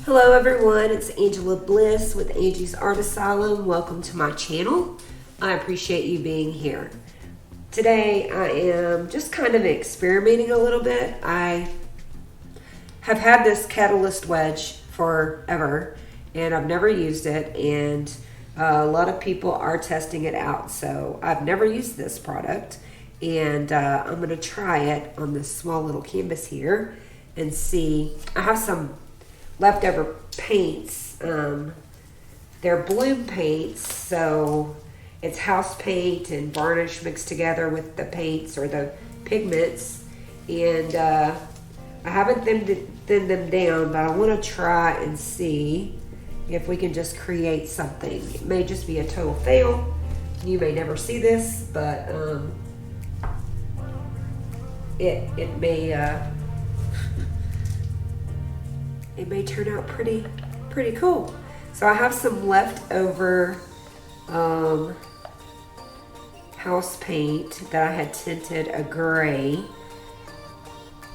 Hello everyone, it's Angela Bliss with Angie's Art Asylum. Welcome to my channel. I appreciate you being here. Today I am just kind of experimenting a little bit. I have had this Catalyst Wedge forever and I've never used it, and a lot of people are testing it out, so I've never used this product, and I'm going to try it on this small little canvas here and see. I have some leftover paints. They're bloom paints, so it's house paint and varnish mixed together with the paints or the pigments, and I haven't thinned them down, but I want to try and see if we can just create something. It may just be a total fail. You may never see this, but it may it may turn out pretty cool. So I have some leftover house paint that I had tinted a gray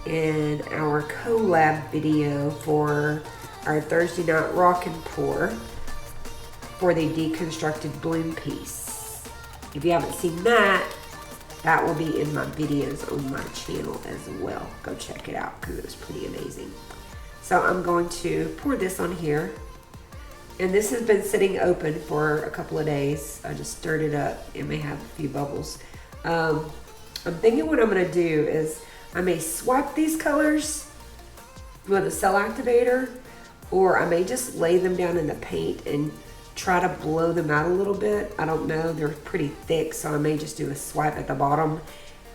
in our collab video for our Thursday night rock and pour for the deconstructed bloom piece. If you haven't seen that, that will be in my videos on my channel as well. Go check it out because it was pretty amazing. So I'm going to pour this on here, and this has been sitting open for a couple of days. I just stirred it up. It may have a few bubbles. I'm thinking what I'm going to do is I may swap these colors with a cell activator, or I may just lay them down in the paint and try to blow them out a little bit. I don't know, they're pretty thick, so I may just do a swipe at the bottom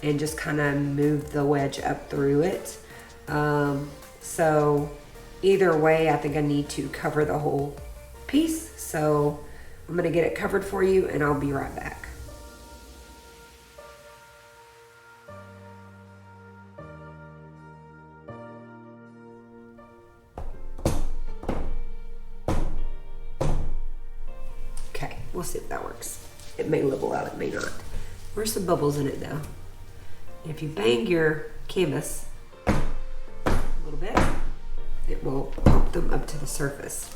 and just kind of move the wedge up through it. So either way, I think I need to cover the whole piece. So I'm gonna get it covered for you and I'll be right back. Okay, we'll see if that works. It may level out, it may not. There's some bubbles in it though. If you bang your canvas a little bit, it will pump them up to the surface.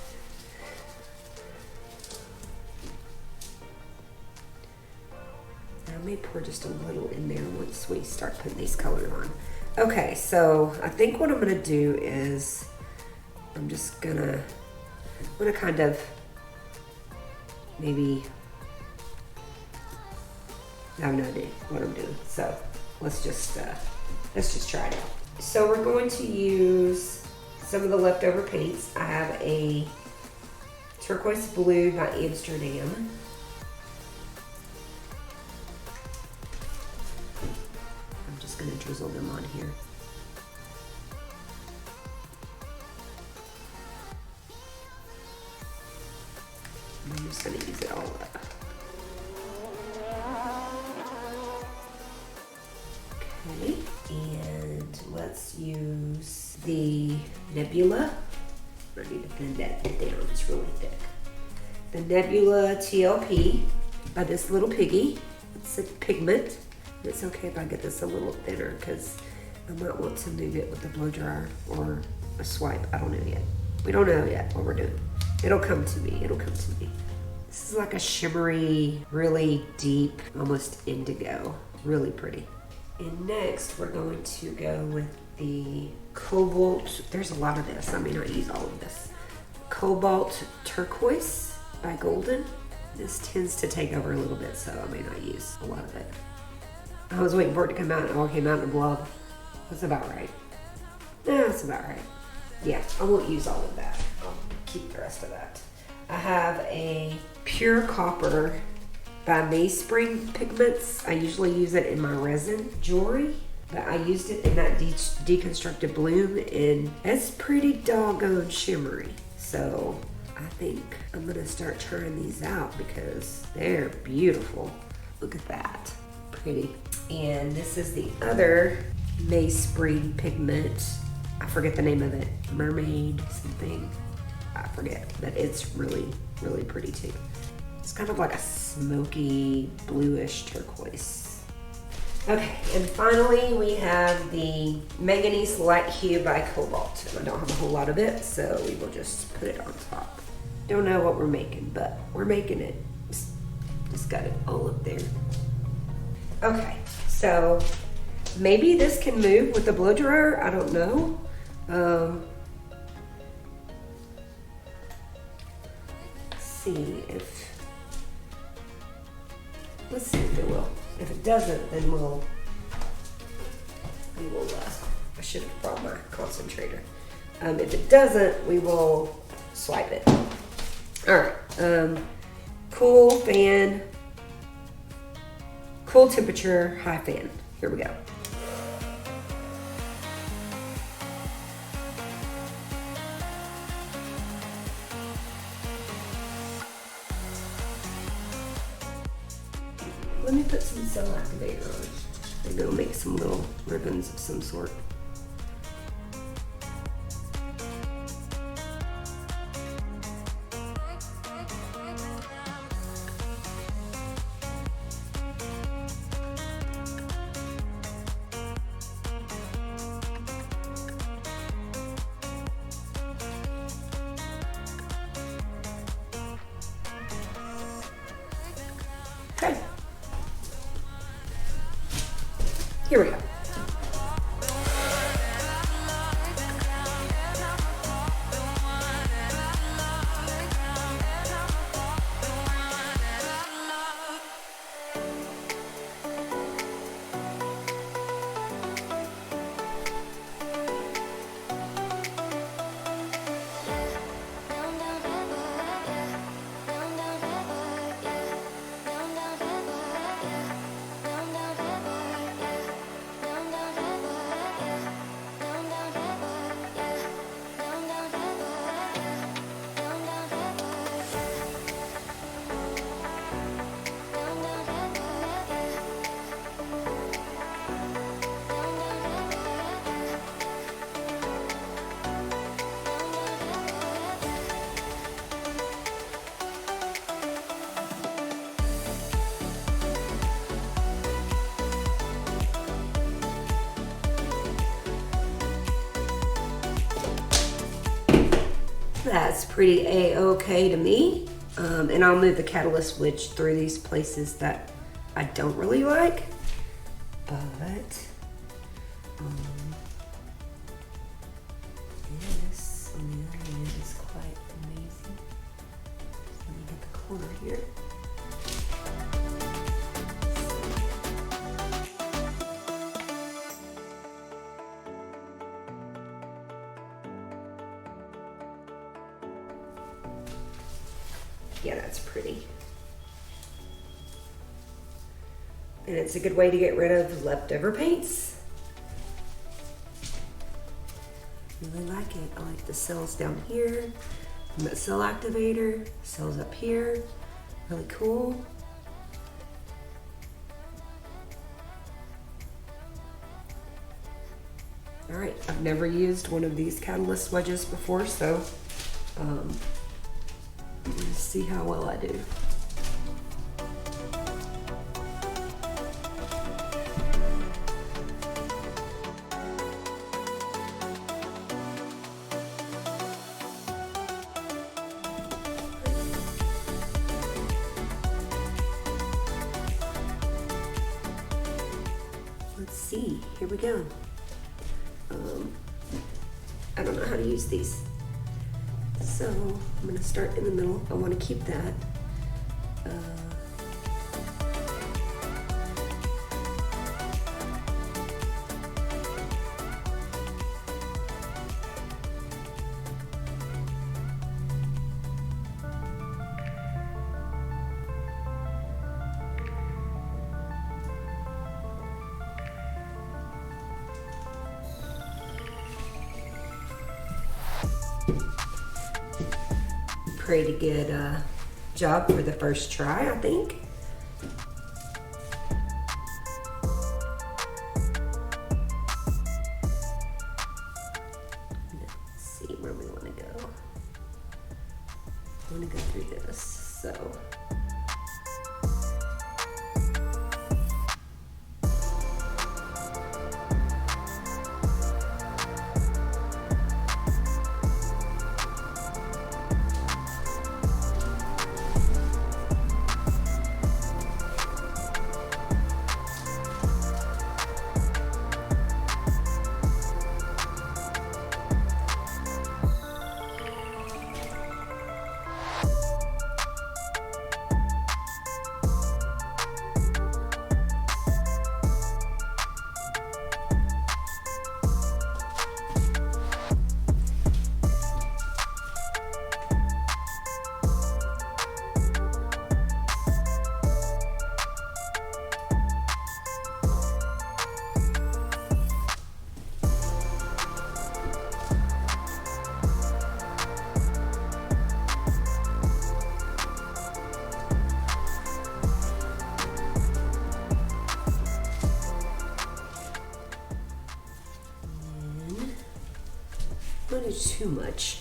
I may pour just a little in there once we start putting these colors on. Okay, so I think what I'm gonna do is I'm gonna kind of maybe, I have no idea what I'm doing. So let's just try it out. So we're going to use some of the leftover paints. I have a Turquoise Blue by Amsterdam. I'm just going to drizzle them on here. I'm just going to use it all up. Okay, and let's use the Nebula. I need to thin that down, it's really thick. The Nebula TLP by this little piggy. It's a pigment. It's okay if I get this a little thinner because I might want to move it with the blow dryer or a swipe. I don't know yet. We don't know yet what we're doing. It'll come to me, it'll come to me. This is like a shimmery, really deep, almost indigo. Really pretty. And next we're going to go with the Cobalt. There's a lot of this, I may not use all of this. Cobalt Turquoise by Golden. This tends to take over a little bit, so I may not use a lot of it. I was waiting for it to come out and it all came out in a blob. That's about right. Yeah, that's about right. Yeah, I won't use all of that. I'll keep the rest of that. I have a Pure Copper by Meyspring pigments. I usually use it in my resin jewelry, but I used it in that deconstructed bloom and it's pretty doggone shimmery. So I think I'm gonna start trying these out because they're beautiful. Look at that, pretty. And this is the other Meyspring pigment. I forget the name of it, Mermaid something. I forget, but it's really, really pretty too. It's kind of like a smoky, bluish turquoise. Okay, and finally we have the Manganese Light Hue by Cobalt. And I don't have a whole lot of it, so we will just put it on top. Don't know what we're making, but we're making it. Just got it all up there. Okay, so maybe this can move with the blow dryer, I don't know. Let's see if it will. If it doesn't, then we will, I should have brought my concentrator. If it doesn't, we will swipe it. All right, cool fan, cool temperature, high fan. Here we go. Let me put some cell activator on. Maybe it'll make some little ribbons of some sort. Okay. Here we go. That's pretty a-okay to me. And I'll move the catalyst switch through these places that I don't really like. But this, on the other hand, is quite amazing. So let me get the corner here. Yeah, that's pretty. And it's a good way to get rid of leftover paints. Really like it. I like the cells down here. And that cell activator, cells up here. Really cool. All right, I've never used one of these catalyst wedges before, so let's see how well I do. Let's see, here we go. I don't know how to use these. So I'm gonna start in the middle. I wanna keep that. Pretty good job for the first try, I think. Let's see where we want to go. I want to go through this. So do too much.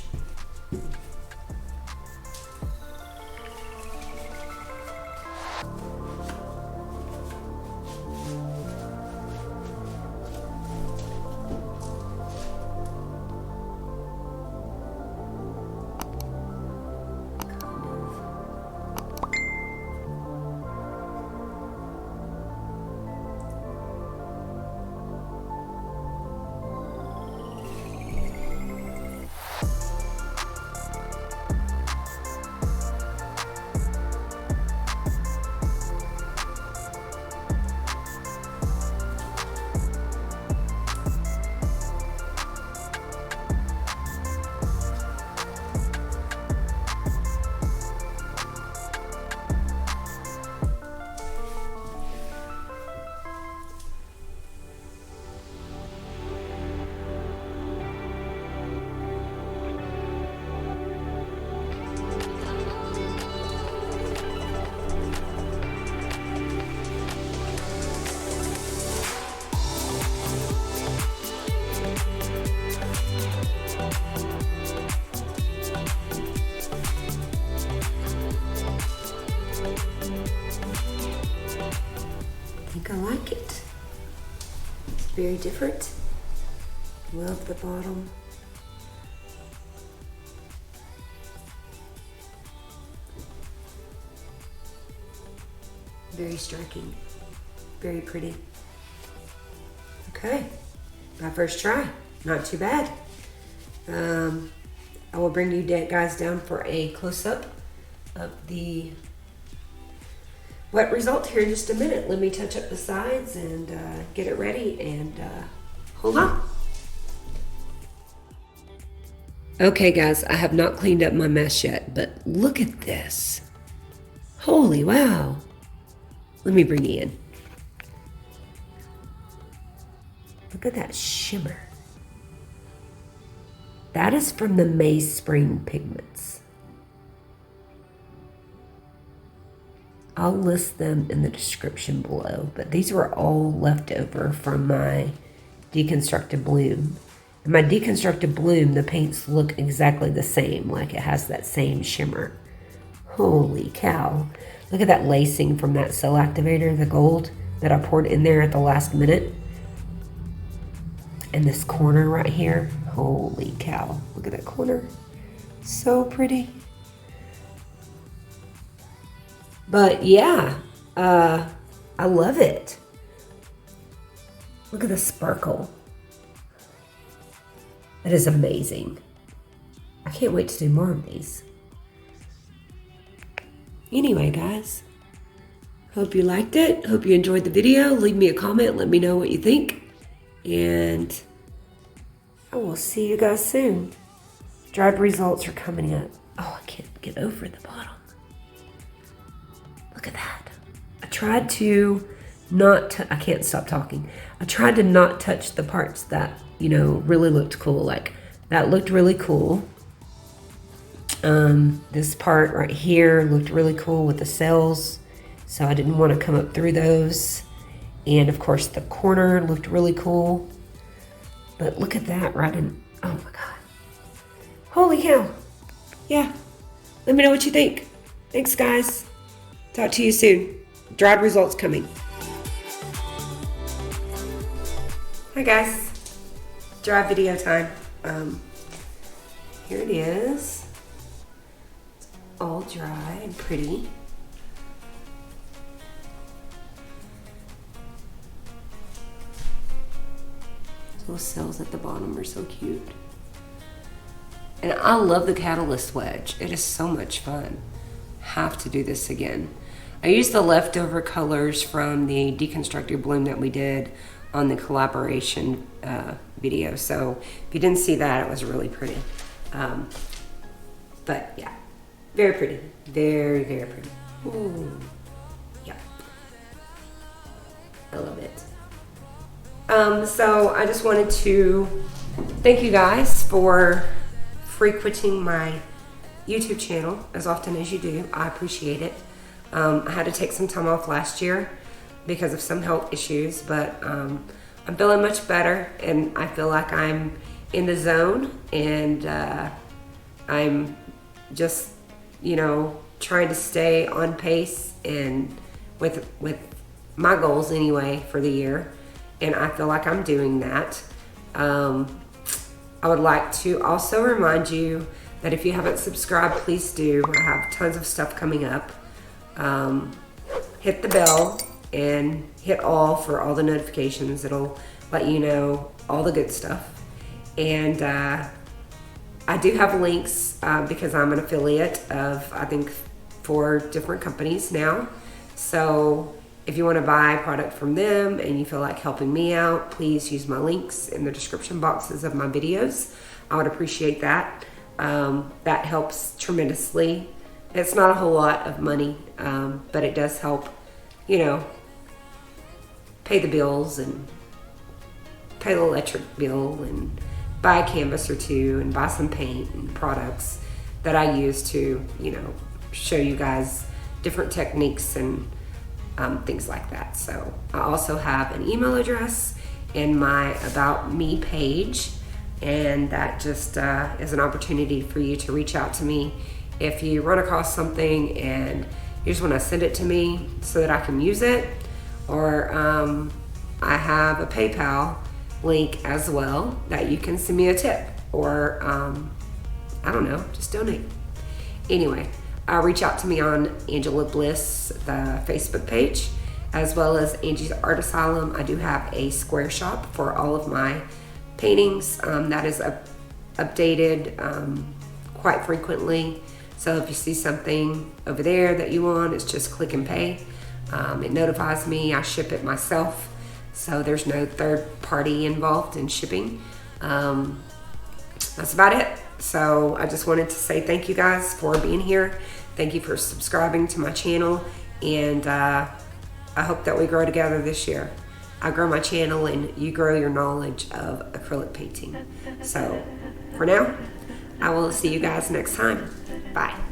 I like it. It's very different. Love the bottom. Very striking. Very pretty. Okay, my first try. Not too bad. I will bring you guys down for a close-up of the wet result here in just a minute. Let me touch up the sides and get it ready, and hold on. Okay guys, I have not cleaned up my mess yet, but look at this. Holy wow. Let me bring you in. Look at that shimmer. That is from the Meyspring pigments. I'll list them in the description below, but these were all left over from my deconstructed bloom. In my deconstructed bloom, the paints look exactly the same, like it has that same shimmer. Holy cow. Look at that lacing from that cell activator, the gold that I poured in there at the last minute. And this corner right here, holy cow. Look at that corner, so pretty. But yeah, I love it. Look at the sparkle. That is amazing. I can't wait to do more of these. Anyway, guys, hope you liked it. Hope you enjoyed the video. Leave me a comment. Let me know what you think. And I will see you guys soon. Dried results are coming up. Oh, I can't get over the bottom. Look at that. I tried to not, I can't stop talking. I tried to not touch the parts that, you know, really looked cool. Like that looked really cool. This part right here looked really cool with the cells. So I didn't want to come up through those. And of course the corner looked really cool. But look at that right in, oh my God. Holy cow. Yeah. Let me know what you think. Thanks guys. Talk to you soon. Dried results coming. Hi guys. Dry video time. Here it is. It's all dry and pretty. Those cells at the bottom are so cute. And I love the Catalyst Wedge. It is so much fun. Have to do this again. I used the leftover colors from the deconstructed bloom that we did on the collaboration video. So if you didn't see that, it was really pretty. But yeah, very pretty. Very, very pretty. Ooh. Yeah. I love it. So I just wanted to thank you guys for frequenting my YouTube channel as often as you do. I appreciate it. I had to take some time off last year because of some health issues, but I'm feeling much better, and I feel like I'm in the zone, and I'm just, you know, trying to stay on pace and with my goals anyway for the year, and I feel like I'm doing that. I would like to also remind you that if you haven't subscribed, please do. I have tons of stuff coming up. Hit the bell and hit all for all the notifications. It'll let you know all the good stuff. And I do have links because I'm an affiliate of, I think, 4 different companies now. So if you want to buy a product from them and you feel like helping me out, please use my links in the description boxes of my videos. I would appreciate that. That helps tremendously. It's not a whole lot of money, but it does help, you know, pay the bills and pay the electric bill and buy a canvas or 2 and buy some paint and products that I use to, you know, show you guys different techniques and things like that. So I also have an email address in my About Me page, and that just is an opportunity for you to reach out to me if you run across something and you just want to send it to me so that I can use it. Or I have a PayPal link as well that you can send me a tip, or I don't know, just donate. Anyway, reach out to me on Angela Bliss, the Facebook page, as well as Angie's Art Asylum. I do have a square shop for all of my paintings that is updated quite frequently. So if you see something over there that you want, it's just click and pay. It notifies me. I ship it myself, so there's no third party involved in shipping. That's about it. So I just wanted to say thank you guys for being here. Thank you for subscribing to my channel, and I hope that we grow together this year. I grow my channel and you grow your knowledge of acrylic painting. So for now, I will see you guys next time. Bye.